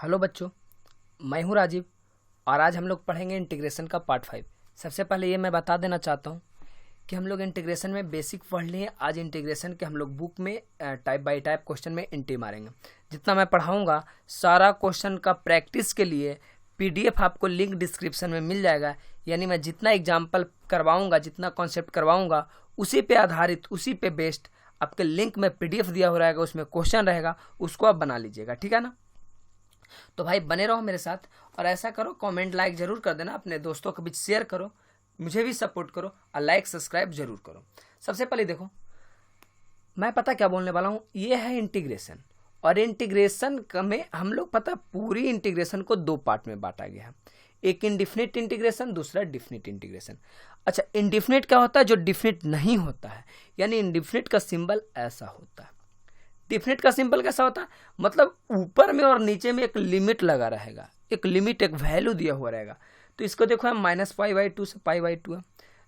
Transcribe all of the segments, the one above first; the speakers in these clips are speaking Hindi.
हेलो बच्चों, मैं हूं राजीव और आज हम लोग पढ़ेंगे इंटीग्रेशन का पार्ट 5। सबसे पहले ये मैं बता देना चाहता हूं कि हम लोग इंटीग्रेशन में बेसिक पढ़ लिए। आज इंटीग्रेशन के हम लोग बुक में टाइप बाय टाइप क्वेश्चन में इंटी मारेंगे। जितना मैं पढ़ाऊंगा सारा क्वेश्चन का प्रैक्टिस के लिए पीडीएफ आपको लिंक डिस्क्रिप्शन में मिल जाएगा। यानी मैं जितना एग्जाम्पल करवाऊँगा, जितना कॉन्सेप्ट करवाऊँगा, उसी पे आधारित, उसी पे बेस्ड आपके लिंक में पीडीएफ दिया हो रहेगा, उसमें क्वेश्चन रहेगा, उसको आप बना लीजिएगा। ठीक है ना? तो भाई बने रहो मेरे साथ और ऐसा करो, कमेंट लाइक जरूर कर देना, अपने दोस्तों के बीच शेयर करो, मुझे भी सपोर्ट करो और लाइक सब्सक्राइब जरूर करो। सबसे पहले देखो मैं पता क्या बोलने वाला हूँ, ये है इंटीग्रेशन। और इंटीग्रेशन में हम लोग पता पूरी इंटीग्रेशन को दो पार्ट में बांटा गया है। एक इंडिफिनिट इंटीग्रेशन, दूसरा डिफिनिट इंटीग्रेशन। अच्छा, इंडिफिनिट क्या होता है? जो डिफिनिट नहीं होता है, यानी इंडिफिनिट का सिंबल ऐसा होता है। डिफिनिट का सिंबल कैसा होता है? मतलब ऊपर में और नीचे में एक लिमिट लगा रहेगा, एक लिमिट, एक वैल्यू दिया हुआ रहेगा। तो इसको देखो हम -π/2 से π/2 है,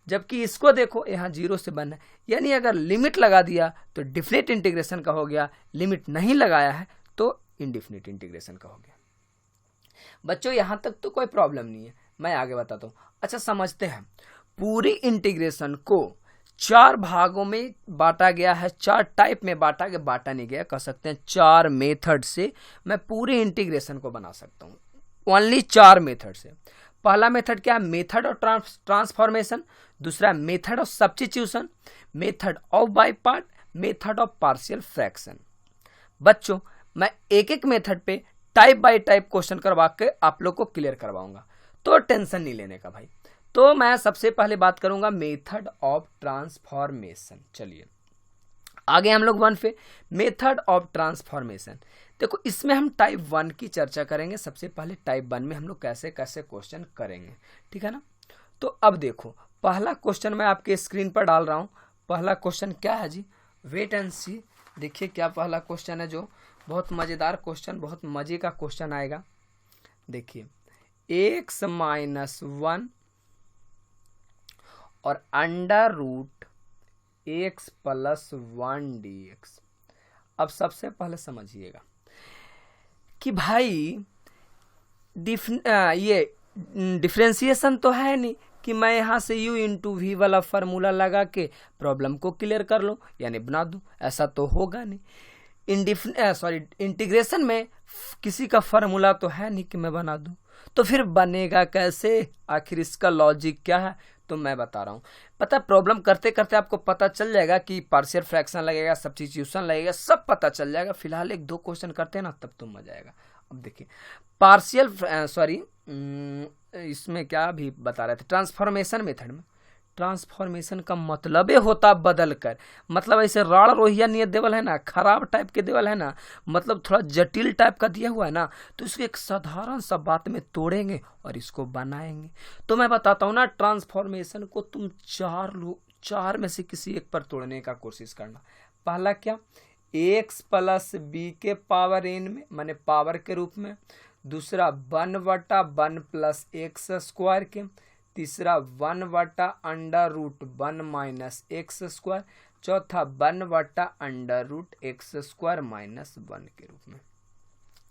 जबकि इसको देखो यहाँ 0 से 1 है। यानी अगर लिमिट लगा दिया तो डिफिनिट इंटीग्रेशन का हो गया, लिमिट नहीं लगाया है तो इंडिफिनिट इंटीग्रेशन का हो गया। बच्चों यहाँ तक तो कोई प्रॉब्लम नहीं है, मैं आगे बताता हूँ। अच्छा समझते हैं, पूरी इंटीग्रेशन को 4 भागों में बांटा गया है, 4 टाइप में बांटा नहीं गया, कह सकते हैं 4 मेथड से मैं पूरी इंटीग्रेशन को बना सकता हूँ। ओनली 4 मेथड से। पहला मेथड क्या है? Method of transformation. दूसरा method of substitution, method of by part, method of partial fraction. बच्चों मैं एक एक मेथड पे टाइप बाय टाइप क्वेश्चन करवा के आप लोग को क्लियर करवाऊंगा, तो टेंशन नहीं लेने का भाई। तो मैं सबसे पहले बात करूंगा मेथड ऑफ ट्रांसफॉर्मेशन। चलिए आगे हम लोग 1 पे, मेथड ऑफ ट्रांसफॉर्मेशन। देखो इसमें हम टाइप 1 की चर्चा करेंगे। सबसे पहले टाइप 1 में हम लोग कैसे कैसे क्वेश्चन करेंगे, ठीक है ना? तो अब देखो पहला क्वेश्चन मैं आपके स्क्रीन पर डाल रहा हूं। पहला क्वेश्चन क्या है जी? वेट एंड सी। देखिए क्या पहला क्वेश्चन है, जो बहुत मजेदार क्वेश्चन, बहुत मजे का क्वेश्चन आएगा। देखिए x-1 और √x + 1 dx। अब सबसे पहले समझिएगा कि भाई ये डिफ्रेंसिएशन तो है नहीं कि मैं यहाँ से u × v वाला फार्मूला लगा के प्रॉब्लम को क्लियर कर लूँ, यानी बना दूँ। ऐसा तो होगा नहीं। इंटीग्रेशन में किसी का फार्मूला तो है नहीं कि मैं बना दूँ, तो फिर बनेगा कैसे? आखिर इसका लॉजिक क्या है? तो मैं बता रहा हूँ। पता प्रॉब्लम करते करते आपको पता चल जाएगा कि पार्शियल फ्रैक्शन लगेगा, सब्स्टिट्यूशन लगेगा, सब पता चल जाएगा। फिलहाल 1-2 क्वेश्चन करते हैं ना, तब तो मजा आएगा। अब देखिए पार्शियल इसमें क्या भी बता रहे थे, ट्रांसफॉर्मेशन मेथड में ट्रांसफॉर्मेशन का मतलब होता बदल कर। मतलब ऐसे राड़ रोहिया नियत देवल है ना, खराब टाइप के देवल है ना, मतलब थोड़ा जटिल टाइप का दिया हुआ है ना, तो इसको एक साधारण सा बात में तोड़ेंगे और इसको बनाएंगे। तो मैं बताता हूँ ना, ट्रांसफॉर्मेशन को तुम 4 में से किसी एक पर तोड़ने का कोशिश करना। पहला क्या? x + b के पावर n में, माने पावर के रूप में। दूसरा 1/1 + x² के। तीसरा 1/√1 - x²। चौथा 1/√x² - 1 के रूप में।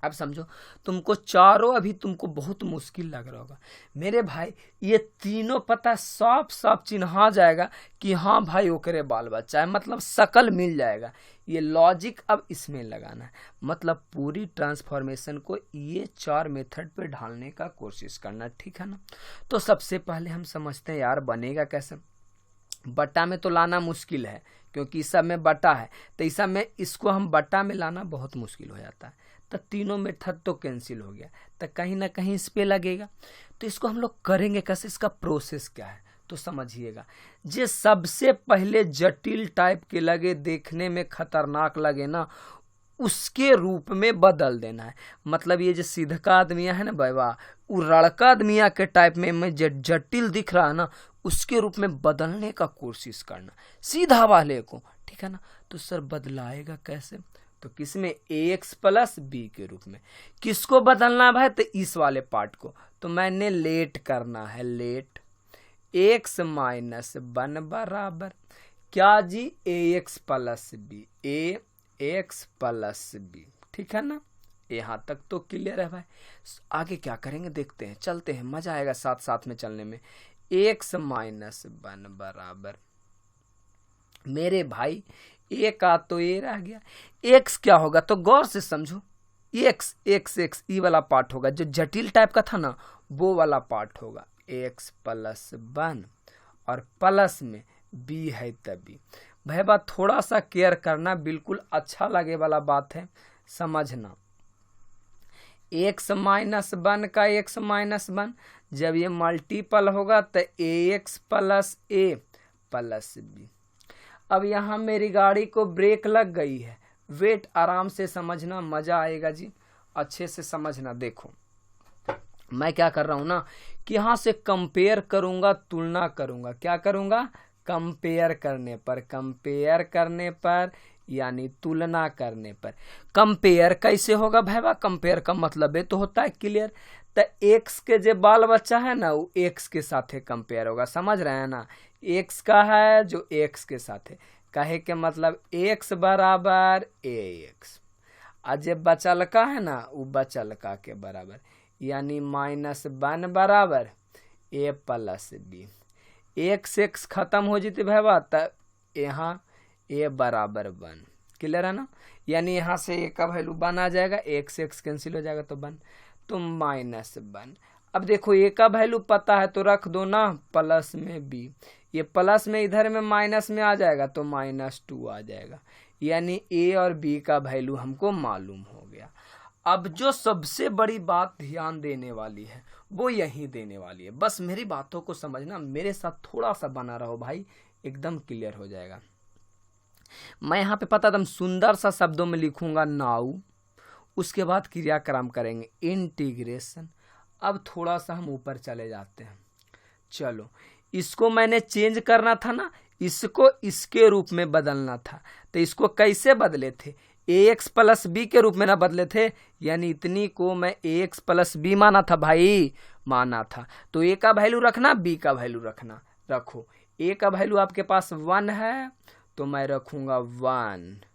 अब समझो, तुमको चारों अभी तुमको बहुत मुश्किल लग रहा होगा मेरे भाई। ये तीनों पता साफ साफ चिन्हा जाएगा कि हाँ भाई ओकरे बाल बच्चा है, मतलब शकल मिल जाएगा। ये लॉजिक अब इसमें लगाना है, मतलब पूरी ट्रांसफॉर्मेशन को ये 4 मेथड पे ढालने का कोशिश करना, ठीक है ना? तो सबसे पहले हम समझते हैं यार बनेगा कैसे। बटा में तो लाना मुश्किल है, क्योंकि इस सब में बटा है, तो इस सब में इसको हम बटा में लाना बहुत मुश्किल हो जाता है। तो तीनों मेथड तो कैंसिल हो गया, तो कहीं ना कहीं इस पे लगेगा। तो इसको हम लोग करेंगे कैसे, इसका प्रोसेस क्या है तो समझिएगा। जे सबसे पहले जटिल टाइप के लगे, देखने में खतरनाक लगे ना, उसके रूप में बदल देना है। मतलब ये जो सीधका आदमिया है ना बाबा, वो लड़का आदमिया के टाइप में जटिल दिख रहा है ना, उसके रूप में बदलने का कोशिश करना, सीधा वाले को, ठीक है ना? तो सर बदलाएगा कैसे? तो किसमें? x + b के रूप में। किसको बदलना भाई? तो इस वाले पार्ट को। तो मैंने लेट करना है, लेट x - 1 बराबर क्या जी? ax + b, ax + b, ठीक है ना? यहाँ तक तो क्लियर है भाई। आगे क्या करेंगे देखते हैं, चलते हैं, मजा आएगा साथ साथ में चलने में। x माइनस 1 बराबर, मेरे भाई ए का तो ए रह गया, x क्या होगा तो गौर से समझो, x x x ई वाला पार्ट होगा, जो जटिल टाइप का था ना वो वाला पार्ट होगा, x प्लस 1 और प्लस में b है तभी। भाई बात थोड़ा सा केयर करना, बिल्कुल अच्छा लगे वाला बात है, समझना। x माइनस 1 का x माइनस 1 जब ये मल्टीपल होगा तो ax plus a plus b। अब यहाँ मेरी गाड़ी को ब्रेक लग गई है, वेट आराम से समझना, मजा आएगा जी, अच्छे से समझना। देखो मैं क्या कर रहा हूँ ना कि यहाँ से कंपेयर करूँगा, तुलना करूँगा, क्या करूँगा, कंपेयर करने पर यानी तुलना करने पर। कंपेयर कैसे होगा भाई, कंपेयर का मतलब ये तो होता है क्लियर, तो एक्स के जो बाल बच्चा है ना वो एक्स के साथ कंपेयर होगा, समझ रहे हैं ना, एक्स का है जो एक्स के साथ है, कहे के मतलब एक्स बराबर एक्स, और जो बचल का है ना वो बचल का के बराबर, यानी -1 बराबर ए प्लस बी। एक्स एक्स खत्म हो जाती भाई तब यहाँ ए बराबर 1, क्लियर है ना, यानी यहाँ से ए का वैल्यू 1 आ जाएगा, एक्स एक्स कैंसिल हो जाएगा तो 1, तो -1। अब देखो ए का वैल्यू पता है तो रख दो ना प्लस में बी, ये प्लस में इधर में माइनस में आ जाएगा तो -2 आ जाएगा, यानी ए और बी का वैल्यू हमको मालूम हो गया। अब जो सबसे बड़ी बात ध्यान देने वाली है वो यही देने वाली है, बस मेरी बातों को समझना, मेरे साथ थोड़ा सा बना रहो भाई, एकदम क्लियर हो जाएगा। मैं यहाँ पे पता एकदम सुंदर सा शब्दों में लिखूंगा नाउ, उसके बाद क्रियाक्रम करेंगे इंटीग्रेशन। अब थोड़ा सा हम ऊपर चले जाते हैं, चलो इसको मैंने चेंज करना था ना, इसको इसके रूप में बदलना था, तो इसको कैसे बदले थे, ax प्लस बी के रूप में ना बदले थे, यानी इतनी को मैं ax प्लस बी माना था भाई, माना था, तो a का वैल्यू रखना, b का वैल्यू रखना, रखो। a का वैल्यू आपके पास 1 है तो मैं रखूंगा 1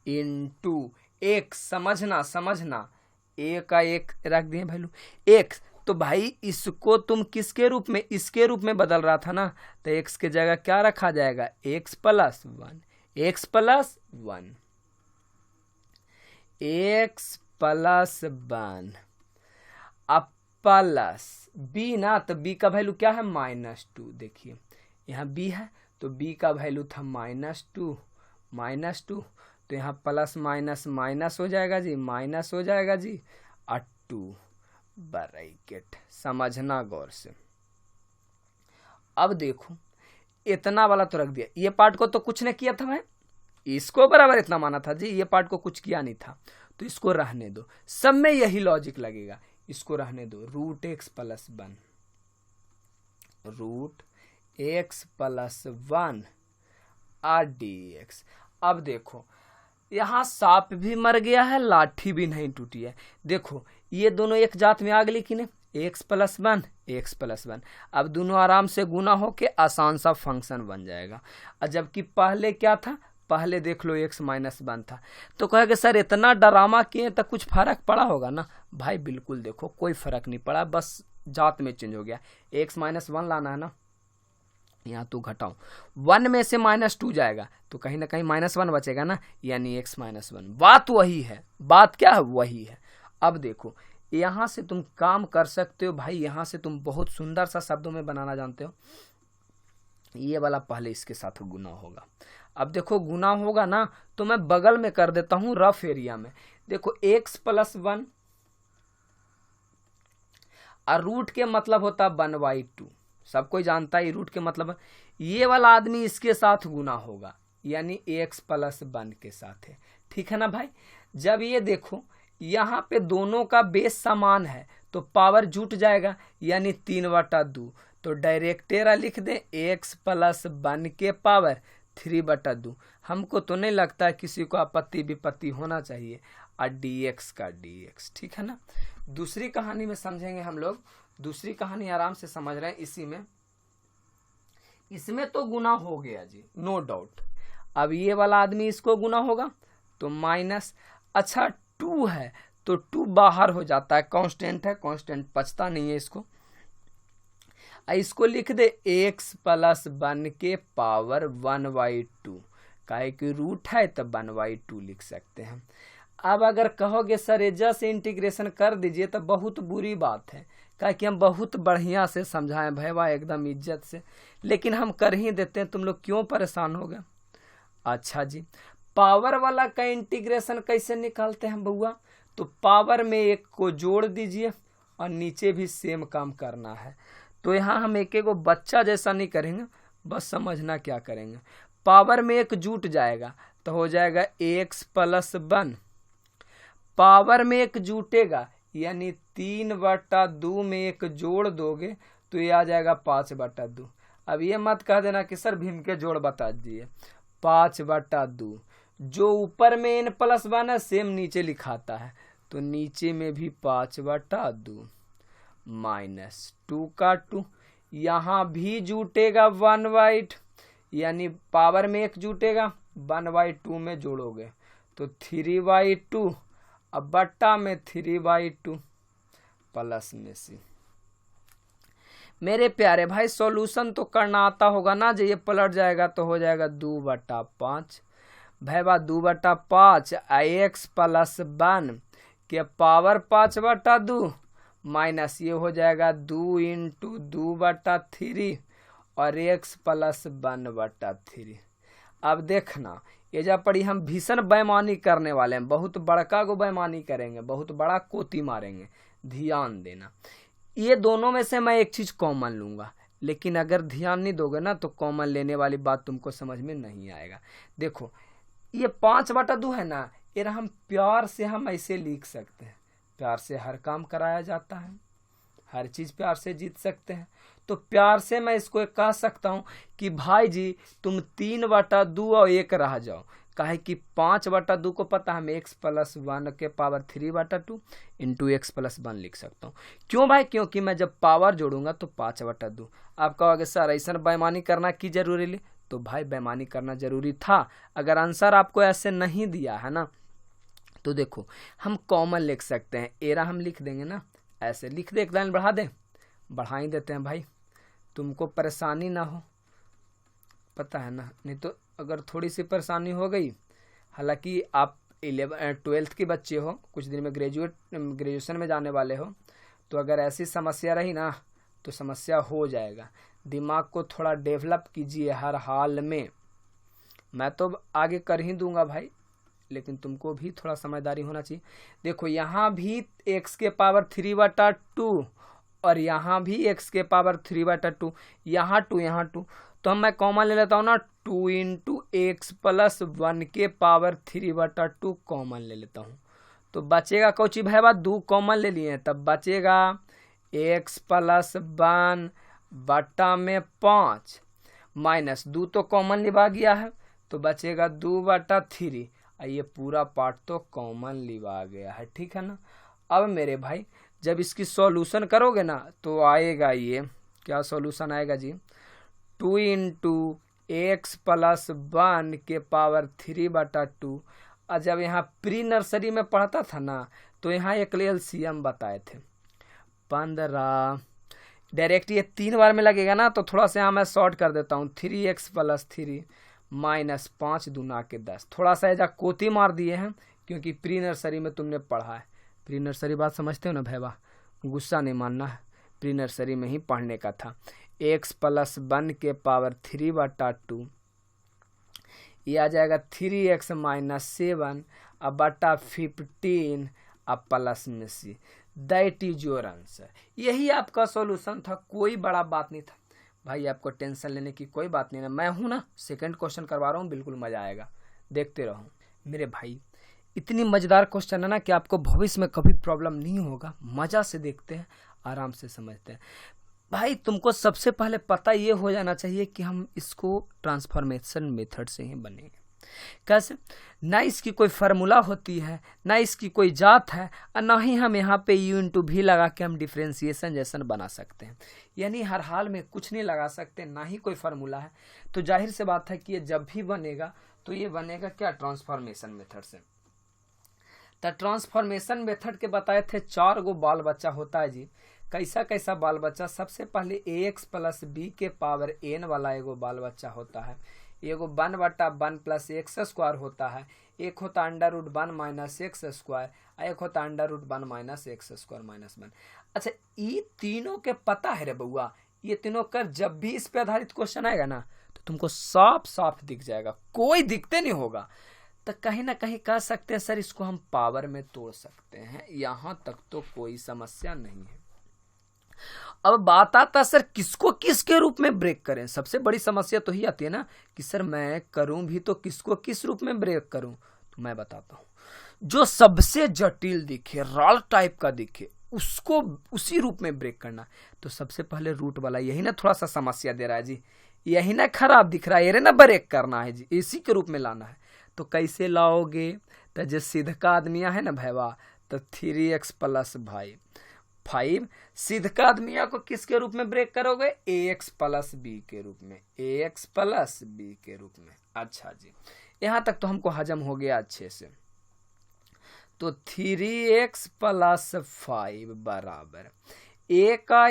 इंटू x, समझना a का एक रख दिए वैल्यू x, तो भाई इसको तुम किसके रूप में, इसके रूप में बदल रहा था ना, तो x के जगह क्या रखा जाएगा, x plus 1, x plus 1, x plus 1, अब प्लस b ना, तो b का वैल्यू क्या है -2, देखिए यहाँ b है तो b का वैल्यू था -2, तो यहाँ प्लस माइनस माइनस हो जाएगा जी, माइनस हो जाएगा जी, और 2 ब्रैकेट, समझना गौर से। अब देखो इतना वाला तो रख दिया, ये पार्ट को तो कुछ नहीं किया था भाई, इसको बराबर इतना माना था जी, ये पार्ट को कुछ किया नहीं था, तो इसको रहने दो, सब में यही लॉजिक लगेगा, इसको रहने दो, √x प्लस 1, √x प्लस 1 और dx। अब देखो यहाँ सांप भी मर गया है, लाठी भी नहीं टूटी है, देखो ये दोनों एक जात में आ गई कि नहीं, x प्लस 1, अब दोनों आराम से गुना होके आसान सा फंक्शन बन जाएगा। और जबकि पहले क्या था, पहले देख लो x माइनस 1 था, तो कहेगा सर इतना ड्रामा किए तो कुछ फर्क पड़ा होगा ना, भाई बिल्कुल देखो कोई फर्क नहीं पड़ा, बस जात में चेंज हो गया, x -1 लाना है ना, यहाँ तो घटाओ 1 में से -2 जाएगा तो कहीं ना कहीं -1 बचेगा ना, यानी x -1, बात वही है, बात क्या है वही है। अब देखो यहाँ से तुम काम कर सकते हो भाई, यहाँ से तुम बहुत सुंदर सा शब्दों में बनाना जानते हो, ये वाला पहले इसके साथ गुना होगा। अब देखो गुना होगा ना तो मैं बगल में कर देता हूँ रफ एरिया में, देखो x प्लस 1 और रूट के मतलब होता 1/2, सब कोई जानता है रूट के मतलब, ये वाला आदमी इसके साथ गुना होगा, यानी x प्लस 1 के साथ है, ठीक है ना भाई। जब ये देखो यहाँ पे दोनों का बेस समान है तो पावर जुट जाएगा, यानी 3/2, तो डायरेक्टेरा लिख दे x प्लस 1 के पावर 3/2, हमको तो नहीं लगता है किसी को आपत्ति विपत्ति होना चाहिए, और dx का dx, ठीक है ना। दूसरी कहानी में समझेंगे हम लोग, दूसरी कहानी आराम से समझ रहे हैं, इसमें तो गुना हो गया जी, नो डाउट। अब ये वाला आदमी इसको गुना होगा तो माइनस, अच्छा 2 है तो 2 बाहर हो जाता है, कांस्टेंट है, कांस्टेंट बचता नहीं है इसको। इसको लिख दे x प्लस 1 के पावर 1/2, काहे कि रूट है तो 1/2 लिख सकते हैं। अब अगर कहोगे सर एजा से इंटीग्रेशन कर दीजिए तो बहुत बुरी बात है, काहे कि हम बहुत बढ़िया से समझाएं भैया एकदम इज्जत से, लेकिन हम कर ही देते हैं, तुम लोग क्यों परेशान हो गए। अच्छा जी, पावर वाला का इंटीग्रेशन कैसे निकालते हैं बउआ, तो पावर में एक को जोड़ दीजिए और नीचे भी सेम काम करना है। तो यहाँ हम एक एक बच्चा जैसा नहीं करेंगे, बस समझना क्या करेंगे। पावर में एक जुट जाएगा तो हो जाएगा x प्लस 1, पावर में एक जुटेगा यानी 3/2 में एक जोड़ दोगे तो ये आ जाएगा 5/2। अब ये मत कह देना कि सर भीम के जोड़ बता दीजिए, 5/2 जो ऊपर में n प्लस 1 है सेम नीचे लिखाता है, तो नीचे में भी 5/2 माइनस 2 का 2, यहाँ भी जुटेगा 1/2 यानी पावर में एक जुटेगा 1/2 में जोड़ोगे तो 3/2, अब बट्टा में 3/2 प्लस में सी। मेरे प्यारे भाई सॉल्यूशन तो करना आता होगा ना, जो ये पलट जाएगा तो हो जाएगा 2/5 भैया 2/5 x प्लस 1 के पावर 5/2 माइनस ये हो जाएगा 2 × 2/3 और x प्लस 1/3। अब देखना ये जब पड़ी हम भीषण बेईमानी करने वाले हैं, बहुत बड़का को बेईमानी करेंगे, बहुत बड़ा कोती मारेंगे, ध्यान देना। ये दोनों में से मैं एक चीज कॉमन लूंगा, लेकिन अगर ध्यान नहीं दोगे ना तो कॉमन लेने वाली बात तुमको समझ में नहीं आएगा। देखो ये 5/2 है ना, ये हम प्यार से हम ऐसे लिख सकते हैं, प्यार से हर काम कराया जाता है, हर चीज प्यार से जीत सकते हैं। तो प्यार से मैं इसको एक कह सकता हूं कि भाई जी तुम 3/2 और 1 रह जाओ, काहे कि 5/2 को पता है x प्लस 1 के पावर 3/2 इंटू x प्लस 1 लिख सकता हूँ। क्यों भाई, क्योंकि मैं जब पावर जोड़ूंगा तो 5/2। आप कहोगे सर ऐसा बेईमानी करना की जरूरी ली, तो भाई बेईमानी करना जरूरी था। अगर आंसर आपको ऐसे नहीं दिया है ना तो देखो हम कॉमन लिख सकते हैं, एरा हम लिख देंगे ना, ऐसे लिख दे, एक लाइन बढ़ा दे, बढ़ा ही देते हैं भाई, तुमको परेशानी ना हो, पता है ना। नहीं तो अगर थोड़ी सी परेशानी हो गई, हालांकि आप 12th के बच्चे हो, कुछ दिन में ग्रेजुएशन में जाने वाले हो, तो अगर ऐसी समस्या रही ना तो समस्या हो जाएगा। दिमाग को थोड़ा डेवलप कीजिए हर हाल में। मैं तो आगे कर ही दूंगा भाई, लेकिन तुमको भी थोड़ा समझदारी होना चाहिए। देखो यहाँ भी x के पावर 3/2 और यहाँ भी x के पावर 3/2, यहाँ 2 यहाँ 2, तो हम मैं कॉमन ले लेता हूँ ना, 2 × x प्लस 1 के पावर 3/2 कॉमन ले लेता हूँ, तो बचेगा कौची भाई 2 कॉमन ले लिए, तब बचेगा x प्लस 1 बट्टा में 5 माइनस 2 तो कॉमन लिवा गया है तो बचेगा 2/3, ये पूरा पार्ट तो कॉमन लिवा गया है, ठीक है ना। अब मेरे भाई जब इसकी सॉल्यूशन करोगे ना तो आएगा ये क्या सॉल्यूशन आएगा जी, 2 × x प्लस 1 के पावर 3/2। और जब यहाँ प्री नर्सरी में पढ़ता था ना तो यहाँ एक LCM बताए थे 15, डायरेक्ट ये 3 बार में लगेगा ना, तो थोड़ा सा यहाँ मैं शॉर्ट कर देता हूँ, 3x प्लस 3 माइनस 5 दूना के 10। थोड़ा सा ऐसा कोती मार दिए हैं क्योंकि प्री नर्सरी में तुमने पढ़ा है। प्री नर्सरी बात समझते हो ना भैया, गुस्सा नहीं मानना है, प्री नर्सरी में ही पढ़ने का था। x प्लस 1 के पावर 3/2, ये आ जाएगा 3x माइनस 7 अब बटा 15 अब प्लस में सी, दैट इज योर आंसर। यही आपका सॉल्यूशन था, कोई बड़ा बात नहीं था भाई, आपको टेंशन लेने की कोई बात नहीं है। मैं हूं ना, सेकंड क्वेश्चन करवा रहा हूँ, बिल्कुल मजा आएगा, देखते रहो मेरे भाई। इतनी मजेदार क्वेश्चन है ना कि आपको भविष्य में कभी प्रॉब्लम नहीं होगा। मजा से देखते हैं, आराम से समझते हैं भाई। तुमको सबसे पहले पता ये हो जाना चाहिए कि हम इसको ट्रांसफॉर्मेशन मेथड से ही बनेंगे। कैसे? ना इसकी कोई फार्मूला होती है, ना इसकी कोई जात है, और ना ही हम यहाँ पे u × v लगा के हम डिफ्रेंसिएशन जैसन बना सकते हैं। यानी हर हाल में कुछ नहीं लगा सकते, ना ही कोई फार्मूला है। तो जाहिर से बात है कि ये जब भी बनेगा तो ये बनेगा क्या, ट्रांसफॉर्मेशन मेथड से। तो ट्रांसफॉर्मेशन मेथड के बताए थे 4 गो बाल बच्चा होता है जी। कैसा कैसा बाल बच्चा? सबसे पहले ax प्लस बी के पावर n वाला एगो बाल बच्चा होता है। एगो 1/1 प्लस एक्स स्क्वायर होता है। एक होता √1 माइनस एक्स स्क्वायर, एक होता √1 माइनस एक्स स्क्वायर माइनस 1। अच्छा, ये तीनों के पता है रे बउआ? ये तीनों कर जब भी इस पे आधारित क्वेश्चन आएगा ना तो तुमको साफ साफ दिख जाएगा, कोई दिखते नहीं होगा। तो कहीं ना कहीं कह सकते हैं सर इसको हम पावर में तोड़ सकते हैं, यहां तक तो कोई समस्या नहीं है। अब बात आता सर किसको किसके रूप में ब्रेक करें। सबसे बड़ी समस्या तो ही आती है ना कि सर मैं करूं भी तो किसको किस रूप में ब्रेक करूं। तो मैं बताता हूं, जो सबसे जटिल दिखे, राल टाइप का दिखे, उसको उसी रूप में ब्रेक करना। तो सबसे पहले रूट वाला, यही ना थोड़ा सा समस्या दे रहा है जी, यही ना खराब दिख रहा है, ये ना ब्रेक करना है जी, इसी के रूप में लाना है। तो कैसे लाओगे? तो जो सीध का आदमिया है ना भैया, तो 3x प्लस 5 सीध का आदमिया को किसके रूप में ब्रेक करोगे? ax प्लस बी के रूप में, ax प्लस बी के रूप में। अच्छा जी, यहां तक तो हमको हजम हो गया अच्छे से। तो 3x प्लस 5 बराबर a का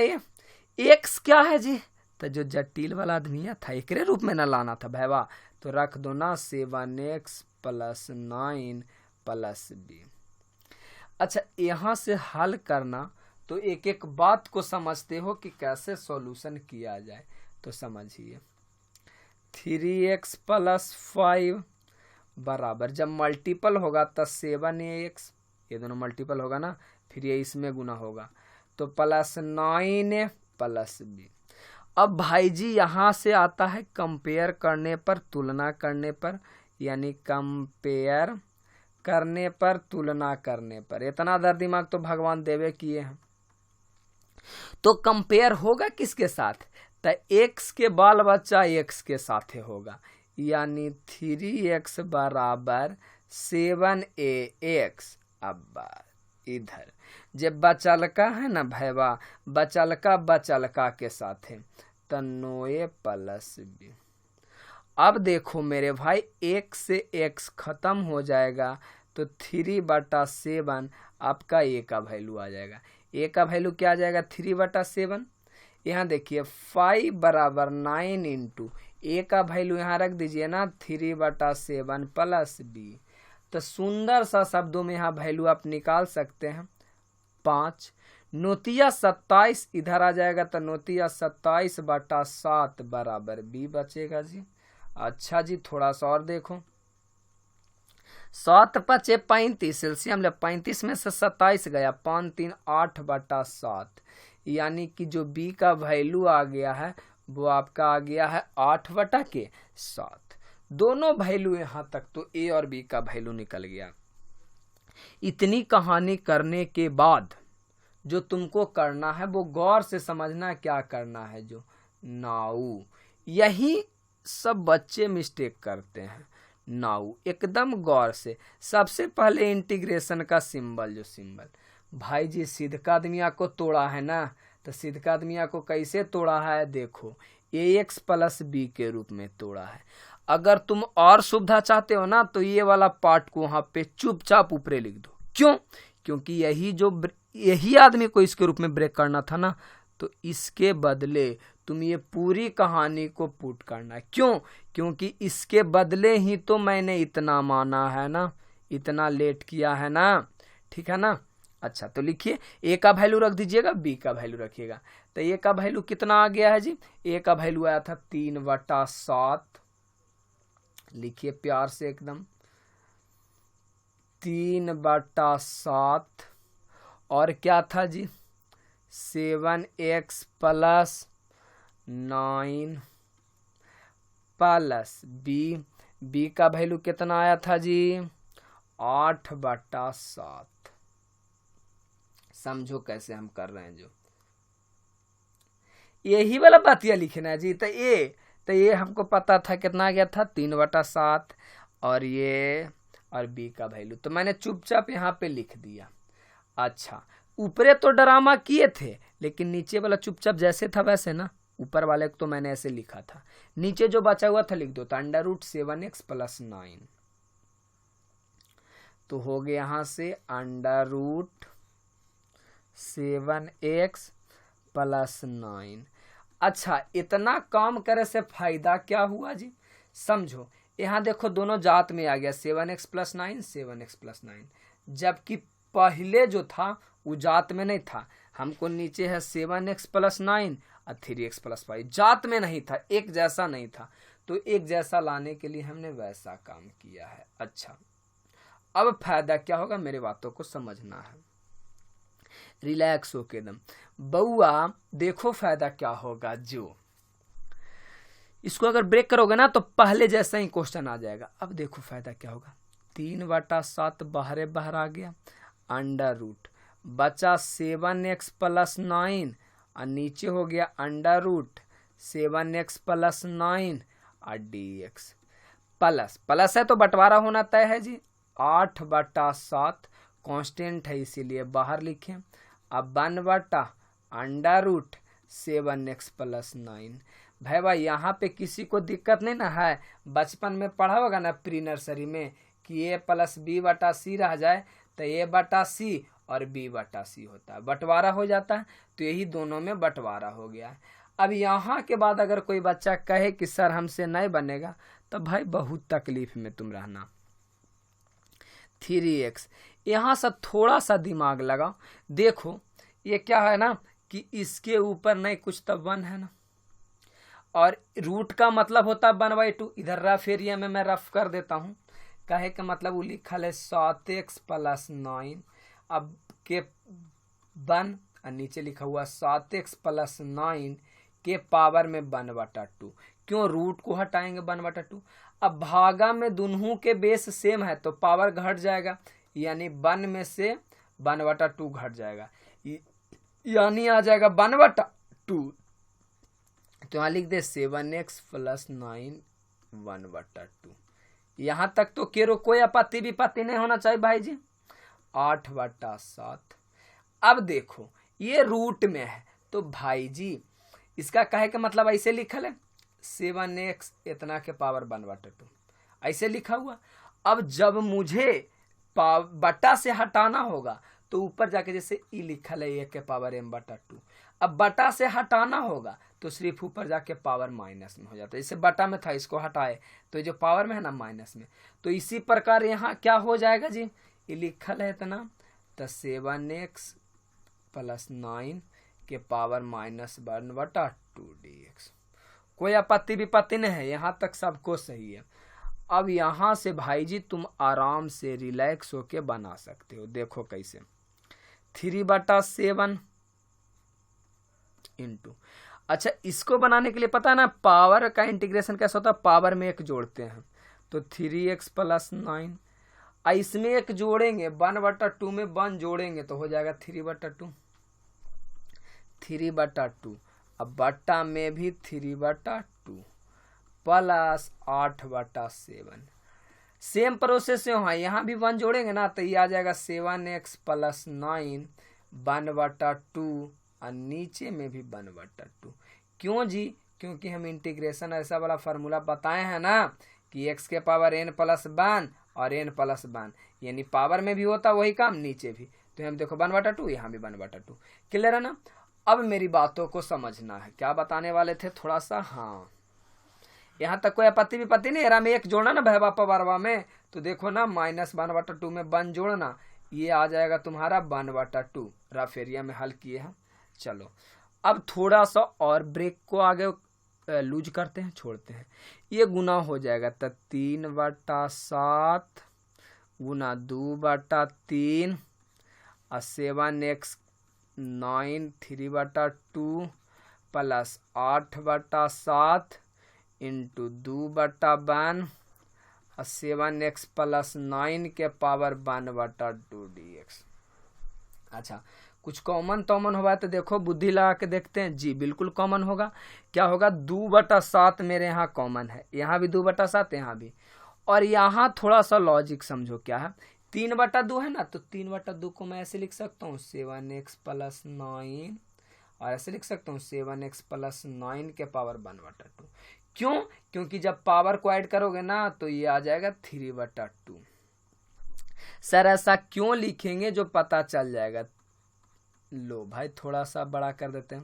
x क्या है जी? तो जो जटिल वाला आदमी था एकरे रूप में ना लाना था भैया, तो रख दो ना 7x प्लस 9 प्लस बी। अच्छा, यहां से हल करना तो एक एक बात को समझते हो कि कैसे सॉल्यूशन किया जाए। तो समझिए 3x प्लस 5 बराबर, जब मल्टीपल होगा तो 7x, ये दोनों मल्टीपल होगा ना, फिर ये इसमें गुना होगा, तो प्लस 9 प्लस बी। अब भाई जी यहां से आता है कंपेयर करने पर, तुलना करने पर, यानी कंपेयर करने पर, तुलना करने पर। इतना दर दिमाग तो भगवान देवे किए हैं। तो कंपेयर होगा किसके साथ? तो x के बाल बच्चा x के साथ होगा, यानी 3x बराबर 7ax। अब इधर जब बचलका है ना भैया, बचलका के साथ है, तो 9 प्लस बी। अब देखो मेरे भाई, x से x खत्म हो जाएगा तो 3/7 आपका a का वैल्यू आ जाएगा। a का वैल्यू क्या आ जाएगा? 3/7। यहाँ देखिए 5 बराबर 9 इंटू a का वैल्यू यहाँ रख दीजिए ना 3/7 प्लस बी। तो सुंदर सा शब्दों में यहाँ वैल्यू आप निकाल सकते हैं 5। नोतिया 27 इधर आ जाएगा, तो नोतिया 27/7 बराबर बी बचेगा जी। अच्छा जी, थोड़ा सा और देखो, 7 × 5 = 35, एलसीएम ले 35 में से 27 गया, 5 × 3 = 8/7, यानी कि जो बी का वैल्यू आ गया है वो आपका आ गया है 8/7। दोनों वैल्यू यहाँ तक तो ए और बी का वैल्यू निकल गया। इतनी कहानी करने के बाद जो तुमको करना है वो गौर से समझना क्या करना है। जो नाउ, यही सब बच्चे मिस्टेक करते हैं। नाउ एकदम गौर से, सबसे पहले इंटीग्रेशन का सिंबल, जो सिंबल भाई जी सीध का आदमिया को तोड़ा है ना, तो सीध का आदमिया को कैसे तोड़ा है? देखो ax प्लस बी के रूप में तोड़ा है। अगर तुम और सुविधा चाहते हो ना तो ये वाला पार्ट को वहां पे चुपचाप ऊपरे लिख दो। क्यों? क्योंकि यही आदमी को इसके रूप में ब्रेक करना था ना, तो इसके बदले तुम ये पूरी कहानी को पुट करना। क्यों? क्योंकि इसके बदले ही तो मैंने इतना माना है ना, इतना लेट किया है ना, ठीक है ना। अच्छा, तो लिखिए a का वैल्यू रख दीजिएगा, b का वैल्यू रखिएगा। तो a का वैल्यू कितना आ गया है जी? a का वैल्यू आया था 3/7, लिखिए प्यार से एकदम 3/7, और क्या था जी? 7x प्लस 9 प्लस b का वैल्यू कितना आया था जी? 8/7। समझो कैसे हम कर रहे हैं। जो यही वाला बात यह लिखना है जी। तो ये हमको पता था कितना आ गया था 3/7, और ये और b का वैल्यू तो मैंने चुपचाप यहाँ पे लिख दिया। अच्छा, ऊपरे तो ड्रामा किए थे, लेकिन नीचे वाला चुपचाप जैसे था वैसे ना, ऊपर वाले को तो मैंने ऐसे लिखा था, नीचे जो बचा हुआ था लिख दो, तो √7x प्लस 9। तो हो गया यहाँ से अंडर रूट 7x प्लस 9। अच्छा, इतना काम करे से फायदा क्या हुआ जी, समझो। यहाँ देखो दोनों जात में आ गया 7x प्लस 9, 7x प्लस 9, जबकि पहले जो था वो जात में नहीं था। हमको नीचे है 7x प्लस 9 और 3x प्लस 5, जात में नहीं था, एक जैसा नहीं था। तो एक जैसा लाने के लिए हमने वैसा काम किया है। अच्छा, अब फायदा क्या होगा, मेरे बातों को समझना है, रिलैक्स होके एकदम बउआ। देखो फायदा क्या होगा, जो इसको अगर ब्रेक करोगे ना तो पहले जैसा ही क्वेश्चन आ जाएगा। अब देखो फायदा क्या होगा, 3/7 बाहर आ गया, अंडर रूट बचा 7x प्लस 9 और नीचे हो गया अंडर रूट 7x प्लस 9 और dx प्लस प्लस है तो बंटवारा होना तय है जी। 8/7 कांस्टेंट है इसीलिए बाहर लिखें। अब 1 अंडर रूट 7x प्लस 9। भाई यहाँ पे किसी को दिक्कत नहीं ना है, बचपन में पढ़ा होगा ना प्री नर्सरी में कि a प्लस b/c रह जाए तो a/c और b/c होता है, बंटवारा हो जाता है। तो यही दोनों में बंटवारा हो गया है। अब यहाँ के बाद अगर कोई बच्चा कहे कि सर हमसे नहीं बनेगा, तो भाई बहुत तकलीफ में तुम रहना। 3x, यहाँ से थोड़ा सा दिमाग लगाओ। देखो ये क्या है ना कि इसके ऊपर नहीं कुछ तब 1 है ना, और रूट का मतलब होता है 1/2। इधर रफ एरिया में मैं रफ कर देता हूँ। कहे का मतलब वो लिखल है 7x प्लस 9 अब के 1 और नीचे लिखा हुआ 7x प्लस 9 के पावर में 1/2। क्यों, रूट को हटाएंगे 1/2। अब भागा में दोनों के बेस सेम है तो पावर घट जाएगा, यानी 1 में से 1/2 घट जाएगा, यानी आ जाएगा 1/2। तो यहाँ लिख दे 7x प्लस 9 1/2। यहाँ तक तो केरो कोई आपत्ति विपत्ति नहीं होना चाहिए भाई जी। 8/7। अब देखो ये रूट में है तो भाई जी इसका कहे का मतलब ऐसे लिखल है 7x इतना के पावर 1/2 ऐसे लिखा हुआ। अब जब मुझे बटा से हटाना होगा तो ऊपर जाके जैसे ई लिखल है 1 के पावर m/2, अब बटा से हटाना होगा तो सिर्फ ऊपर जाके पावर माइनस में हो जाता है। जैसे बटा में था इसको हटाए तो जो पावर में है ना माइनस में। तो इसी प्रकार यहाँ क्या हो जाएगा जी, ये लिखल है इतना तो 7x प्लस 9 के पावर माइनस 1/2 dx। कोई आपत्ति विपत्ति नहीं है, यहाँ तक सबको सही है। अब यहाँ से भाई जी तुम आराम से रिलैक्स होके बना सकते हो। देखो कैसे, 3/7 इंटू, अच्छा इसको बनाने के लिए पता है ना पावर का इंटीग्रेशन कैसा होता है, पावर में 1 जोड़ते हैं तो 3x प्लस 9, इसमें 1 जोड़ेंगे 1/2 में 1 जोड़ेंगे तो हो जाएगा 3/2। अब बट्टा में भी 3/2 प्लस 8/7। सेम प्रोसेस से वहाँ यहाँ भी 1 जोड़ेंगे ना तो ये आ जाएगा 7x प्लस 9 1/2 और नीचे में भी 1/2। क्यों जी, क्योंकि हम इंटीग्रेशन ऐसा वाला फार्मूला बताए हैं ना कि x के पावर n प्लस 1 और n प्लस 1, यानी पावर में भी होता वही काम नीचे भी। तो हम देखो 1/2 यहाँ भी 1/2। क्लियर है ना। अब मेरी बातों को समझना है, क्या बताने वाले थे थोड़ा सा। हाँ यहाँ तक कोई आपत्ति विपत्ति नहीं। एरा में 1 जोड़ना ना भैया पवारवा में तो देखो ना माइनस 1/2 में 1 जोड़ना, ये आ जाएगा तुम्हारा 1/2। रफ एरिया में हल किए हैं। चलो अब थोड़ा सा और ब्रेक को आगे लूज करते हैं, छोड़ते हैं। ये गुना हो जाएगा तो 3/7 गुना 2/3 और 7x 9 3/2 प्लस 8/7 इंटू 2/1 और 7x प्लस 9 के पावर 1/2 dx। अच्छा कुछ कॉमन होगा तो देखो बुद्धि लगा के देखते हैं जी, बिल्कुल कॉमन होगा। क्या होगा, 2/7 मेरे यहाँ कॉमन है, यहाँ भी 2/7 यहाँ भी। और यहाँ थोड़ा सा लॉजिक समझो क्या है, 3/2 है ना तो 3/2 को मैं ऐसे लिख सकता हूँ 7x प्लस 9 और ऐसे लिख सकता हूँ 7x प्लस 9 के पावर 1/2। क्यों, क्योंकि जब पावर को ऐड करोगे ना तो ये आ जाएगा 3/2। सर ऐसा क्यों लिखेंगे जो पता चल जाएगा। लो भाई थोड़ा सा बड़ा कर देते हैं,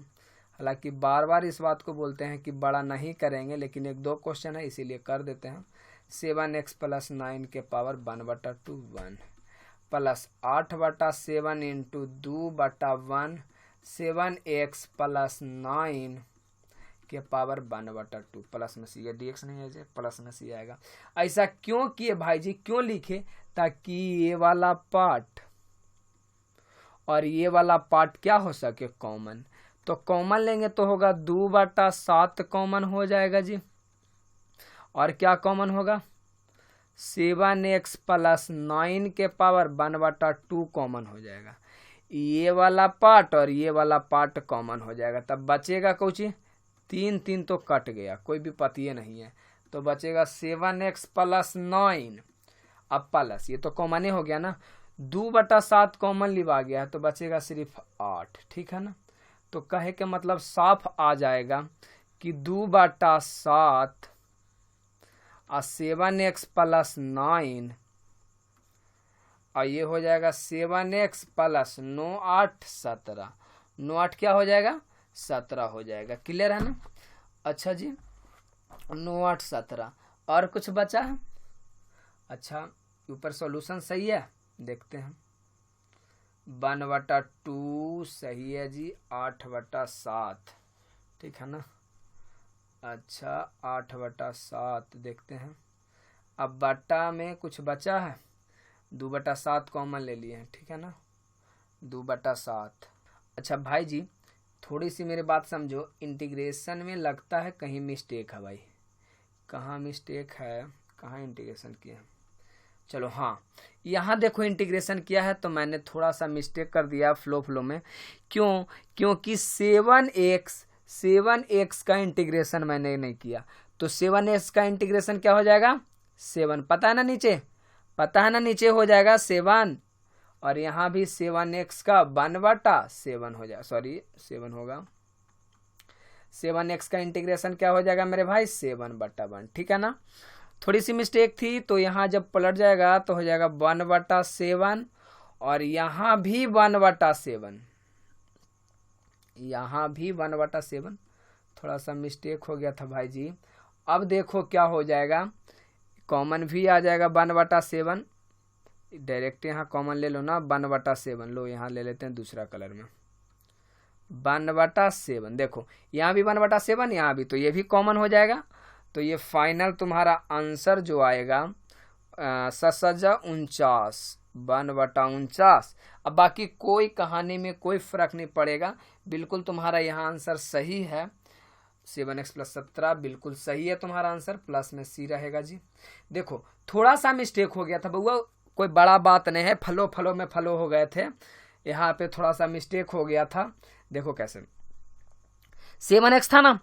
हालांकि बार बार इस बात को बोलते हैं कि बड़ा नहीं करेंगे, लेकिन एक दो क्वेश्चन है इसीलिए कर देते हैं। 7x + 9 के पावर 1/2 1 प्लस 8/7 इंटू 2/1 7x + 9 के पावर 1/2 प्लस में सी, dx नहीं है, प्लस में सी आएगा। ऐसा क्यों किए भाई जी, क्यों लिखे, ताकि ये वाला पार्ट और ये वाला पार्ट क्या हो सके कॉमन। तो कॉमन लेंगे तो होगा 2/7 कॉमन हो जाएगा जी, और क्या कॉमन होगा 7x + 9 के पावर 1/2 कॉमन हो जाएगा। ये वाला पार्ट और ये वाला पार्ट कॉमन हो जाएगा, तब बचेगा कुछ 3 तो कट गया, कोई भी पतिये नहीं है, तो बचेगा 7x + 9 अब प्लस, ये तो कॉमन ही हो गया ना, 2/7 कॉमन लिवा गया है तो बचेगा सिर्फ 8, ठीक है ना। तो कहे के मतलब साफ आ जाएगा कि 2/7 और 7x + 9 और ये हो जाएगा 7x + 9 8 17, 9 8 क्या हो जाएगा 17 हो जाएगा। क्लियर है ना। अच्छा जी 9 8 17 और कुछ बचा है। अच्छा ऊपर सॉल्यूशन सही है, देखते हैं। 1/2 सही है जी, 8/7 ठीक है ना। अच्छा 8/7 देखते हैं। अब बटा में कुछ बचा है, 2/7 कॉमन ले लिए हैं, ठीक है ना, 2/7। अच्छा भाई जी थोड़ी सी मेरी बात समझो, इंटीग्रेशन में लगता है कहीं मिस्टेक है भाई, कहाँ मिस्टेक है, कहाँ इंटीग्रेशन किया है। चलो हाँ यहाँ देखो इंटीग्रेशन किया है तो मैंने थोड़ा सा मिस्टेक कर दिया फ्लो में। क्यों, क्योंकि 7x का इंटीग्रेशन मैंने नहीं किया, तो 7x का इंटीग्रेशन क्या हो जाएगा 7, पता है ना नीचे, पता है ना नीचे हो जाएगा 7, और यहाँ भी 7x का 1/7 हो जाएगा, सॉरी 7 होगा, 7x का इंटीग्रेशन क्या हो जाएगा मेरे भाई 7/1, ठीक है ना। थोड़ी सी मिस्टेक थी तो यहाँ जब पलट जाएगा तो हो जाएगा 1/7 और यहाँ भी 1/7, यहाँ भी 1/7, थोड़ा सा मिस्टेक हो गया था भाई जी। अब देखो क्या हो जाएगा, कॉमन भी आ जाएगा 1/7, डायरेक्ट यहाँ कॉमन ले लो ना 1/7, लो यहाँ ले लेते हैं दूसरा कलर में 1/7, देखो यहाँ भी 1/7 यहाँ भी, तो ये भी कॉमन हो जाएगा। तो ये फाइनल तुम्हारा आंसर जो आएगा 49 1/49। अब बाकी कोई कहानी में कोई फर्क नहीं पड़ेगा, बिल्कुल तुम्हारा यहाँ आंसर सही है, 7x + 17 बिल्कुल सही है तुम्हारा आंसर, प्लस में सी रहेगा जी। देखो थोड़ा सा मिस्टेक हो गया था बउआ, कोई बड़ा बात नहीं है, फलो में फलो हो गए थे, यहाँ पे थोड़ा सा मिस्टेक हो गया था। देखो कैसे 7x था ना,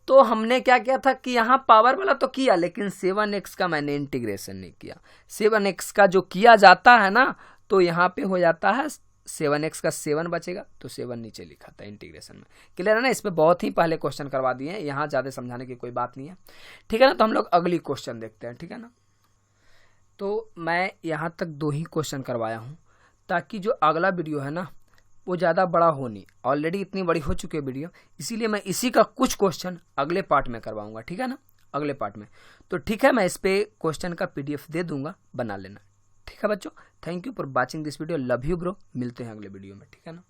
तो हमने क्या किया था कि यहाँ पावर वाला तो किया, लेकिन 7x का मैंने इंटीग्रेशन नहीं किया। 7x का जो किया जाता है ना, तो यहाँ पे हो जाता है 7x का 7 बचेगा, तो 7 नीचे लिखा था इंटीग्रेशन में। क्लियर है ना, इस पे बहुत ही पहले क्वेश्चन करवा दिए हैं, यहाँ ज़्यादा समझाने की कोई बात नहीं है, ठीक है ना। तो हम लोग अगली क्वेश्चन देखते हैं, ठीक है ना। तो मैं यहाँ तक 2 ही क्वेश्चन करवाया हूँ, ताकि जो अगला वीडियो है ना वो ज़्यादा बड़ा हो नहीं, ऑलरेडी इतनी बड़ी हो चुकी है वीडियो, इसीलिए मैं इसी का कुछ क्वेश्चन अगले पार्ट में करवाऊंगा, ठीक है ना, अगले पार्ट में। तो ठीक है, मैं इस पे क्वेश्चन का PDF दे दूंगा, बना लेना, ठीक है बच्चों। Thank you for watching this video, love you bro, मिलते हैं अगले वीडियो में, ठीक है ना।